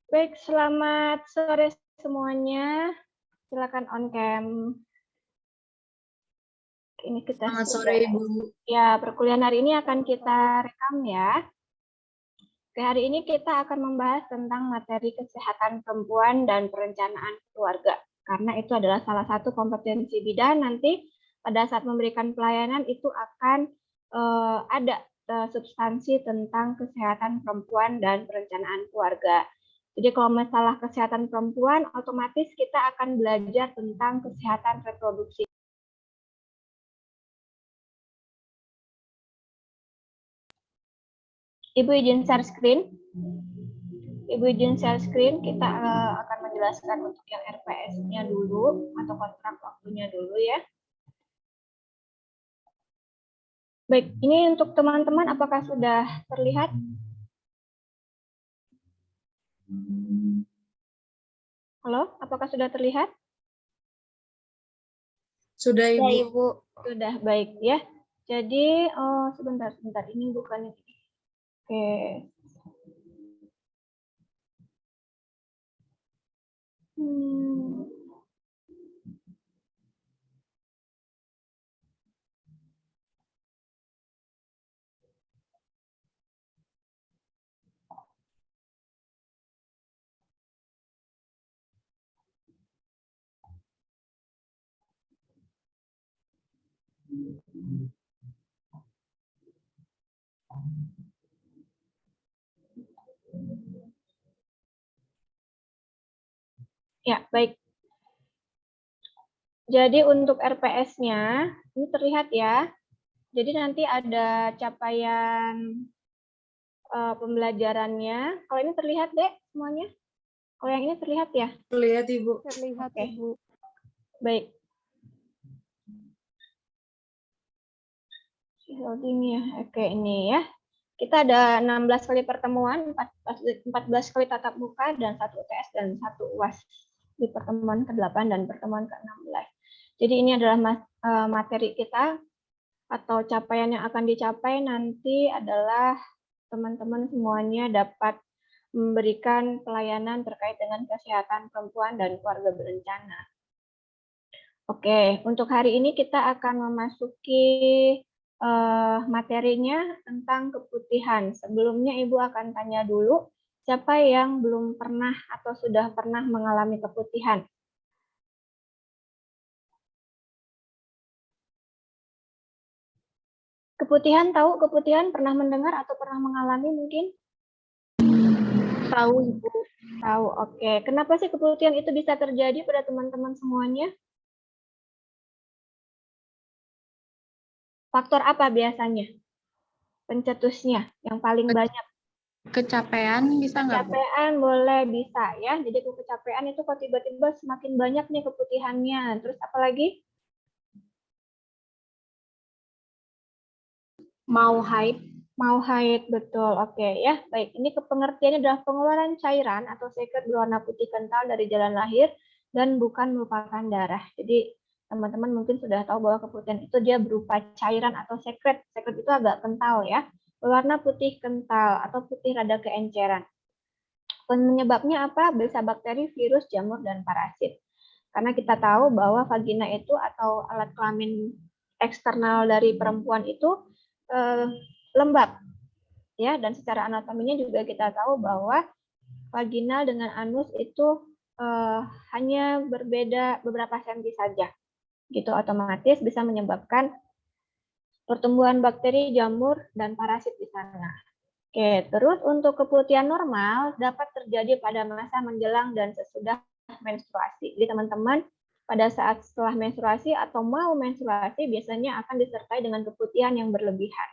Baik, selamat sore semuanya. Silakan on cam. Ini kita Selamat sore, Ibu. Ya, perkuliahan hari ini akan kita rekam ya. Oke, hari ini kita akan membahas tentang materi kesehatan perempuan dan perencanaan keluarga. Karena itu adalah salah satu kompetensi bidan nanti pada saat memberikan pelayanan itu akan ada substansi tentang kesehatan perempuan dan perencanaan keluarga. Jadi kalau masalah kesehatan perempuan, otomatis kita akan belajar tentang kesehatan reproduksi. Ibu izin share screen. Ibu izin share screen, kita akan menjelaskan untuk yang RPS-nya dulu, atau kontrak waktunya dulu ya. Baik, ini untuk teman-teman apakah sudah terlihat? Halo, apakah sudah terlihat? Sudah, Ibu. Ya, Ibu. Sudah, baik ya. Jadi, sebentar, ini bukan ini. Oke. Ya, baik. Jadi untuk RPS-nya, ini terlihat ya. Jadi nanti ada capaian pembelajarannya. Kalau ini terlihat, Dek, semuanya? Kalau yang ini terlihat ya? Terlihat, Ibu. Terlihat, Oke. Ibu. Baik. Loading ya. Oke, ini ya. Kita ada 16 kali pertemuan, 14 kali tatap muka, dan 1 UTS dan 1 UAS di pertemuan ke-8 dan pertemuan ke-16. Jadi ini adalah materi kita atau capaian yang akan dicapai nanti adalah teman-teman semuanya dapat memberikan pelayanan terkait dengan kesehatan perempuan dan keluarga berencana. Oke, untuk hari ini kita akan memasuki materinya tentang keputihan. Sebelumnya Ibu akan tanya dulu, siapa yang belum pernah atau sudah pernah mengalami keputihan? Keputihan, tahu keputihan? Pernah mendengar atau pernah mengalami mungkin? Tahu, Ibu. Tahu, oke. Kenapa sih keputihan itu bisa terjadi pada teman-teman semuanya? Faktor apa biasanya? Pencetusnya yang paling banyak. Kecapean bisa nggak, Bu? Kecapean boleh, bisa ya. Jadi kecapean itu kok tiba-tiba semakin banyak nih keputihannya. Terus apa lagi? Mau haid. Mau haid, betul. Oke ya, baik. Ini pengertiannya adalah pengeluaran cairan atau sekret berwarna putih kental dari jalan lahir dan bukan merupakan darah. Jadi teman-teman mungkin sudah tahu bahwa keputihan itu dia berupa cairan atau sekret. Sekret itu agak kental ya. Berwarna putih kental atau putih rada keenceran. Penyebabnya apa? Bisa bakteri, virus, jamur, dan parasit. Karena kita tahu bahwa vagina itu atau alat kelamin eksternal dari perempuan itu lembab, ya. Dan secara anatominya juga kita tahu bahwa vaginal dengan anus itu hanya berbeda beberapa senti saja, gitu. Otomatis bisa menyebabkan pertumbuhan bakteri, jamur, dan parasit di sana. Oke, terus untuk keputihan normal dapat terjadi pada masa menjelang dan sesudah menstruasi. Jadi teman-teman pada saat setelah menstruasi atau mau menstruasi biasanya akan disertai dengan keputihan yang berlebihan.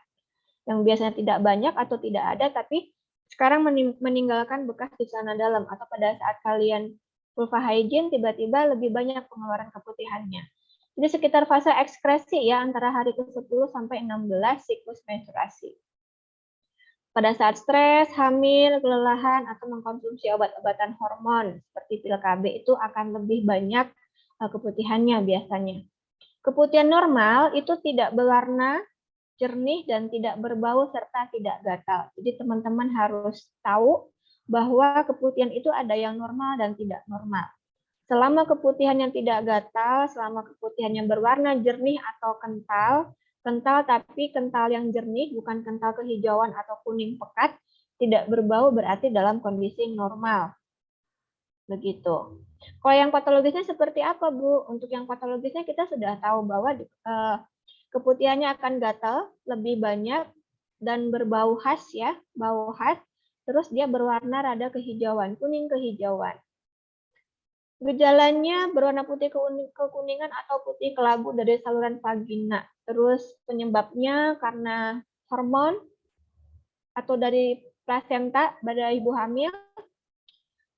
Yang biasanya tidak banyak atau tidak ada, tapi sekarang meninggalkan bekas di celana dalam, atau pada saat kalian vulva hygiene tiba-tiba lebih banyak pengeluaran keputihannya. Jadi sekitar fase ekskresi ya, antara hari ke-10 sampai 16 siklus menstruasi. Pada saat stres, hamil, kelelahan, atau mengkonsumsi obat-obatan hormon seperti pil KB itu akan lebih banyak keputihannya biasanya. Keputihan normal itu tidak berwarna jernih dan tidak berbau serta tidak gatal. Jadi teman-teman harus tahu bahwa keputihan itu ada yang normal dan tidak normal. Selama keputihan yang tidak gatal, selama keputihan yang berwarna jernih atau kental tapi kental yang jernih, bukan kental kehijauan atau kuning pekat, tidak berbau berarti dalam kondisi normal. Begitu. Kalau yang patologisnya seperti apa, Bu? Untuk yang patologisnya kita sudah tahu bahwa keputihannya akan gatal lebih banyak dan berbau khas ya, bau khas. Terus dia berwarna rada kehijauan, kuning kehijauan. Gejalanya berwarna putih kekuningan atau putih kelabu dari saluran vagina. Terus penyebabnya karena hormon atau dari plasenta pada ibu hamil.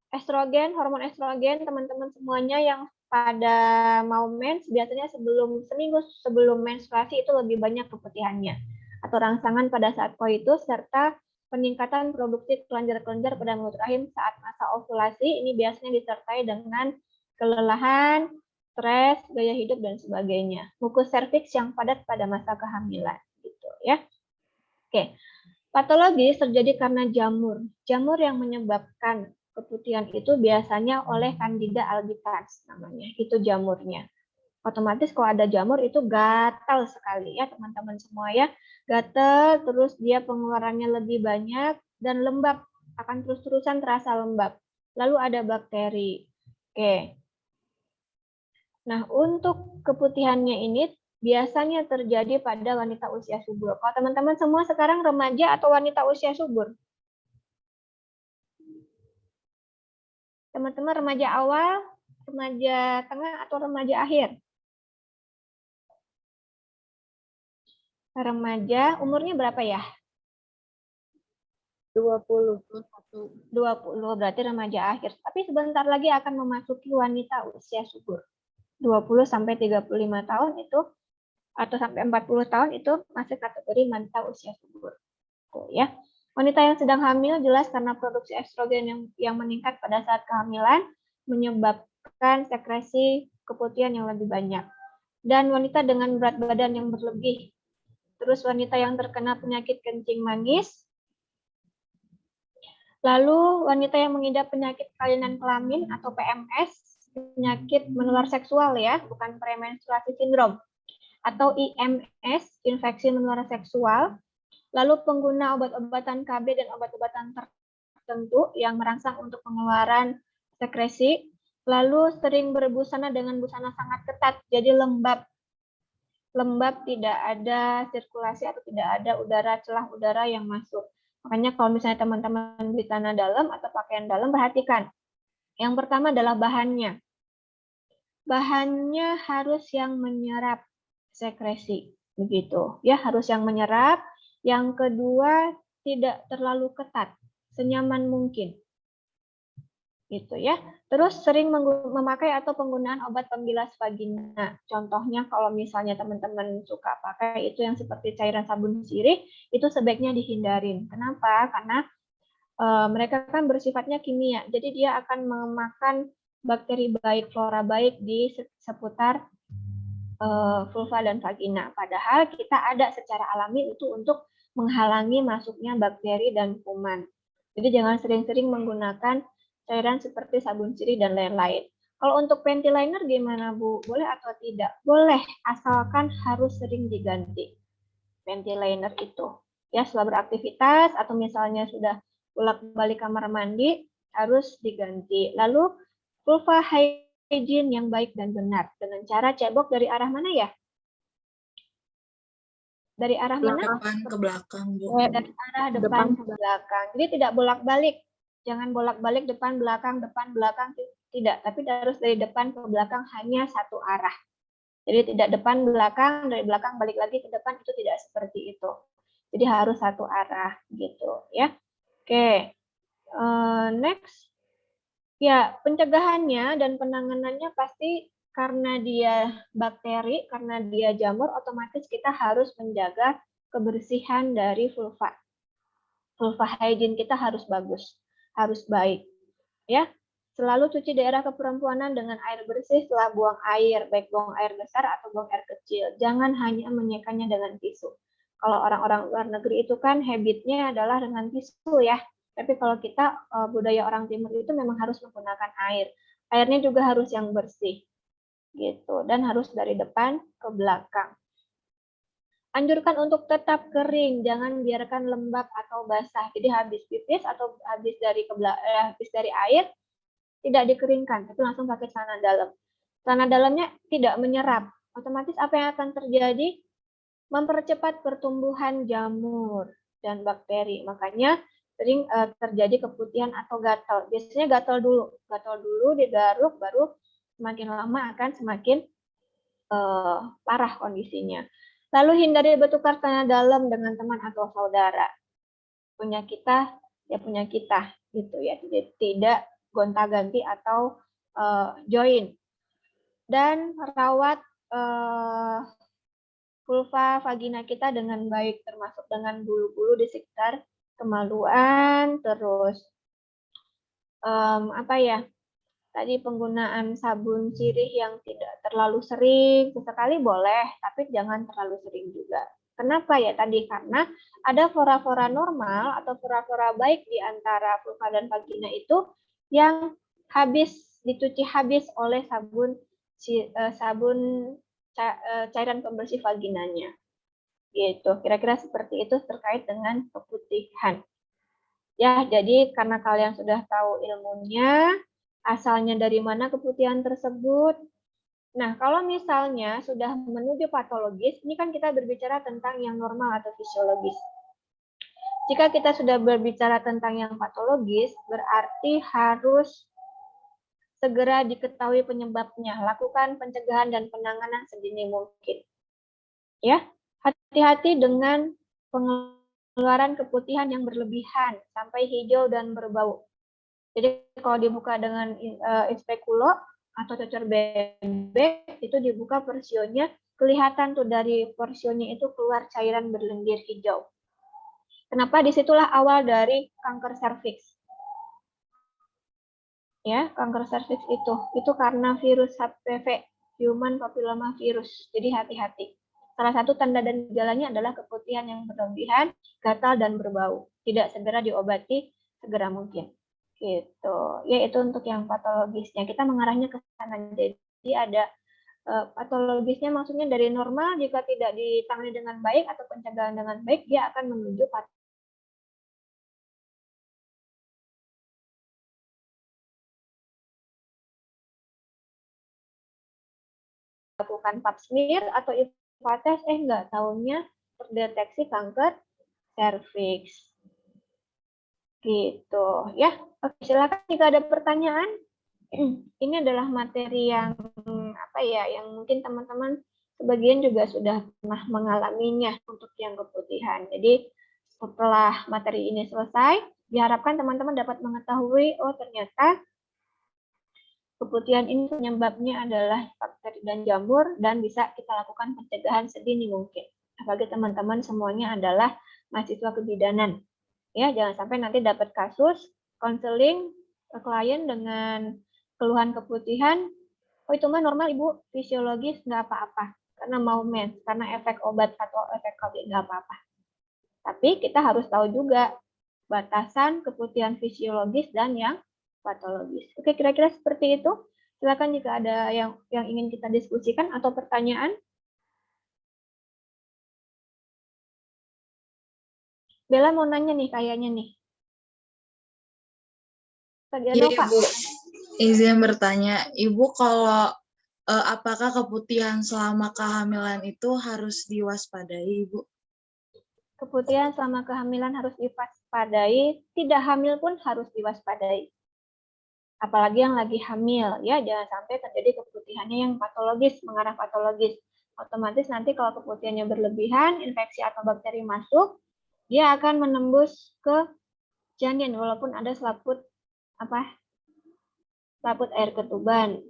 Estrogen, hormon estrogen, teman-teman semuanya yang pada mau mens, biasanya seminggu sebelum menstruasi itu lebih banyak keputihannya. Atau rangsangan pada saat koitus, serta peningkatan produksi kelenjar-kelenjar pada mulut rahim saat masa ovulasi. Ini biasanya disertai dengan kelelahan, stres, gaya hidup, dan sebagainya. Mukus serviks yang padat pada masa kehamilan. Gitu ya. Oke. Patologis terjadi karena jamur. Jamur yang menyebabkan keputihan itu biasanya oleh Candida albicans namanya. Itu jamurnya. Otomatis kalau ada jamur itu gatal sekali ya teman-teman semua ya. Gatal, terus dia pengeluarannya lebih banyak dan lembab. Akan terus-terusan terasa lembab. Lalu ada bakteri. Oke. Nah, untuk keputihannya ini biasanya terjadi pada wanita usia subur. Kalau teman-teman semua sekarang remaja atau wanita usia subur? Teman-teman remaja awal, remaja tengah, atau remaja akhir? Remaja, umurnya berapa ya? 20. 20, berarti remaja akhir. Tapi sebentar lagi akan memasuki wanita usia subur. 20 sampai 35 tahun itu, atau sampai 40 tahun itu masih kategori wanita usia subur. Tuh, ya. Wanita yang sedang hamil jelas karena produksi estrogen yang meningkat pada saat kehamilan menyebabkan sekresi keputihan yang lebih banyak. Dan wanita dengan berat badan yang berlebih. Terus wanita yang terkena penyakit kencing manis. Lalu wanita yang mengidap penyakit kelainan kelamin atau PMS, penyakit menular seksual ya, bukan premenstruasi sindrom. Atau IMS, infeksi menular seksual. Lalu pengguna obat-obatan KB dan obat-obatan tertentu yang merangsang untuk pengeluaran sekresi, lalu sering berbusana dengan busana sangat ketat, jadi lembab, tidak ada sirkulasi atau tidak ada celah udara yang masuk. Makanya kalau misalnya teman-teman beli celana dalam atau pakaian dalam, perhatikan. Yang pertama adalah bahannya. Bahannya harus yang menyerap sekresi, begitu. Ya, harus yang menyerap. Yang kedua, tidak terlalu ketat, senyaman mungkin. Gitu ya. Terus sering memakai atau penggunaan obat pembilas vagina. Contohnya kalau misalnya teman-teman suka pakai itu yang seperti cairan sabun sirih, itu sebaiknya dihindarin. Kenapa? Karena mereka kan bersifatnya kimia. Jadi dia akan memakan bakteri baik, flora baik di seputar vulva dan vagina. Padahal kita ada secara alami itu untuk menghalangi masuknya bakteri dan kuman. Jadi jangan sering-sering menggunakan cairan seperti sabun sirih dan lain-lain. Kalau untuk panty liner gimana, Bu? Boleh atau tidak? Boleh, asalkan harus sering diganti panty liner itu. Ya, setelah beraktivitas atau misalnya sudah bolak-balik kamar mandi, harus diganti. Lalu vulva hygiene yang baik dan benar dengan cara cebok dari arah mana ya? Dari arah mana? Depan ke belakang, Bu. Dari arah depan ke belakang. Jadi tidak bolak-balik. Jangan bolak-balik depan belakang tidak, tapi harus dari depan ke belakang hanya satu arah. Jadi tidak depan belakang, dari belakang balik lagi ke depan, itu tidak seperti itu. Jadi harus satu arah gitu ya. Oke. Next. Ya, pencegahannya dan penanganannya pasti karena dia bakteri, karena dia jamur, otomatis kita harus menjaga kebersihan dari vulva. Vulva hygiene kita harus bagus, harus baik. Ya, selalu cuci daerah keperempuanan dengan air bersih setelah buang air, baik buang air besar atau buang air kecil. Jangan hanya menyekannya dengan tisu. Kalau orang-orang luar negeri itu kan habitnya adalah dengan tisu ya. Tapi kalau kita budaya orang timur itu memang harus menggunakan air. Airnya juga harus yang bersih gitu dan harus dari depan ke belakang. Anjurkan untuk tetap kering, jangan biarkan lembab atau basah. Jadi habis pipis atau habis dari air tidak dikeringkan, tapi langsung pakai celana dalam. Celana dalamnya tidak menyerap. Otomatis apa yang akan terjadi? Mempercepat pertumbuhan jamur dan bakteri. Makanya sering terjadi keputihan atau gatal. Biasanya gatal dulu digaruk, baru semakin lama akan semakin parah kondisinya. Lalu hindari bertukar celana dalam dengan teman atau saudara. Punya kita, ya punya kita, gitu ya. Jadi tidak gonta-ganti atau join. Dan rawat vulva vagina kita dengan baik, termasuk dengan bulu-bulu di sekitar kemaluan, terus tadi penggunaan sabun sirih yang tidak terlalu sering, sesekali boleh, tapi jangan terlalu sering juga. Kenapa ya tadi? Karena ada fora-fora normal atau fora-fora baik di antara vulva dan vagina itu yang dicuci habis oleh cairan pembersih vaginanya. Gitu. Kira-kira seperti itu terkait dengan keputihan. Ya, jadi karena kalian sudah tahu ilmunya, asalnya dari mana keputihan tersebut. Nah, kalau misalnya sudah menuju patologis, ini kan kita berbicara tentang yang normal atau fisiologis. Jika kita sudah berbicara tentang yang patologis, berarti harus segera diketahui penyebabnya. Lakukan pencegahan dan penanganan sedini mungkin. Ya, hati-hati dengan pengeluaran keputihan yang berlebihan sampai hijau dan berbau. Jadi kalau dibuka dengan spekulo atau cocor bebek itu dibuka porsionya, kelihatan tuh dari porsionya itu keluar cairan berlendir hijau. Kenapa? Disitulah awal dari kanker serviks. Ya, kanker serviks itu karena virus HPV, human papilloma virus. Jadi hati-hati. Salah satu tanda dan gejalanya adalah keputihan yang berlebihan, gatal dan berbau. Tidak segera diobati segera mungkin. Gitu. Ya, itu untuk yang patologisnya. Kita mengarahnya ke sana. Jadi ada patologisnya maksudnya dari normal jika tidak ditangani dengan baik atau pencegahan dengan baik, dia akan menuju lakukan pap smear atau IVA test, nggak tahunya terdeteksi kanker serviks. Gitu ya. Oke, silakan jika ada pertanyaan. Ini adalah materi yang yang mungkin teman-teman sebagian juga sudah pernah mengalaminya untuk yang keputihan. Jadi setelah materi ini selesai, diharapkan teman-teman dapat mengetahui, oh ternyata keputihan ini penyebabnya adalah bakteri dan jamur dan bisa kita lakukan pencegahan sedini mungkin. Apalagi teman-teman semuanya adalah mahasiswa kebidanan. Ya, jangan sampai nanti dapat kasus konseling ke klien dengan keluhan keputihan, oh itu mah normal ibu, fisiologis nggak apa-apa, karena mau mens, karena efek obat atau efek COVID nggak apa-apa. Tapi kita harus tahu juga batasan keputihan fisiologis dan yang patologis. Oke, kira-kira seperti itu. Silakan jika ada yang ingin kita diskusikan atau pertanyaan. Bella mau nanya nih kayaknya nih. Iya, Ibu. Izin bertanya, Ibu kalau apakah keputihan selama kehamilan itu harus diwaspadai, Ibu? Keputihan selama kehamilan harus diwaspadai, tidak hamil pun harus diwaspadai. Apalagi yang lagi hamil, ya jangan sampai terjadi keputihannya yang patologis, mengarah patologis. Otomatis nanti kalau keputihannya berlebihan, infeksi atau bakteri masuk, dia akan menembus ke janin walaupun ada selaput air ketuban.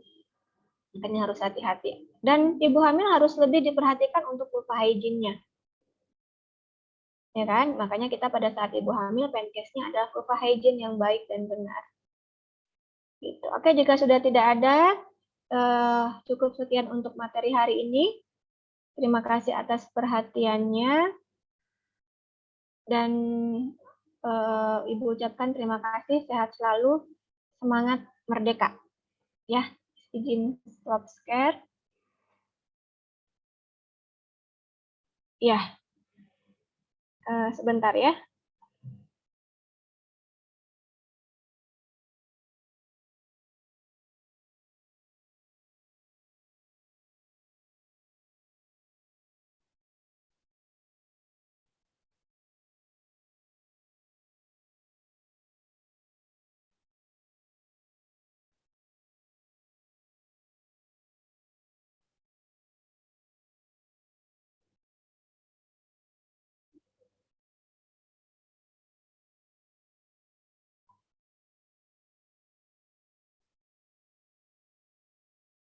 Makanya harus hati-hati. Dan ibu hamil harus lebih diperhatikan untuk vulva hygiene-nya. Ya kan? Makanya kita pada saat ibu hamil penkesnya adalah vulva hygiene yang baik dan benar. Gitu. Oke, jika sudah tidak ada, cukup sekian untuk materi hari ini. Terima kasih atas perhatiannya. Dan Ibu ucapkan terima kasih, sehat selalu, semangat merdeka. Ya, izin stop share. Ya, sebentar ya.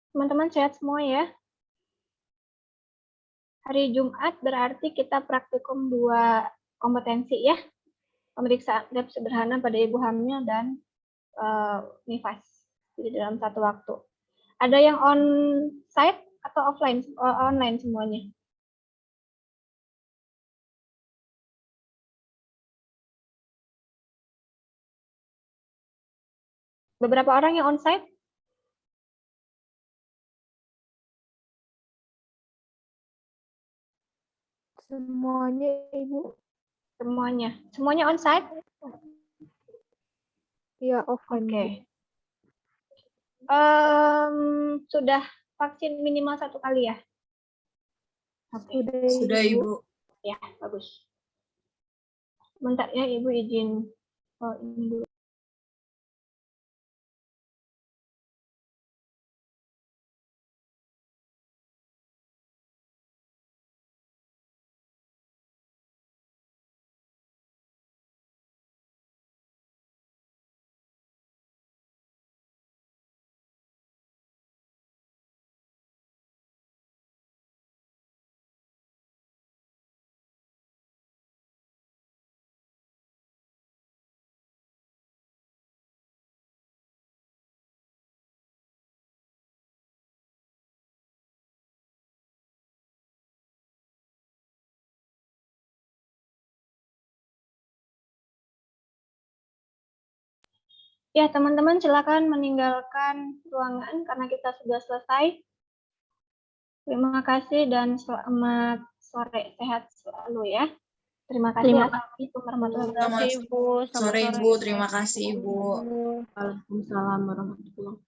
Teman-teman sehat semua ya. Hari Jumat berarti kita praktikum 2 kompetensi ya. Pemeriksaan lab sederhana pada ibu hamil dan nifas. Jadi dalam satu waktu. Ada yang on site atau offline, online semuanya? Beberapa orang yang on site? Semuanya, Ibu. Semuanya. Semuanya on site? Iya, offline. Oke. Sudah vaksin minimal 1 kali ya? Oke. Sudah, Ibu. Ya, bagus. Bentar ya, Ibu izin. Oh, ini dulu. Ya, teman-teman silakan meninggalkan ruangan karena kita sudah selesai. Terima kasih dan selamat sore, sehat selalu ya. Terima kasih. Assalamualaikum warahmatullahi wabarakatuh. Selamat sore, Ibu. Terima kasih, Ibu. Waalaikumsalam warahmatullahi wabarakatuh.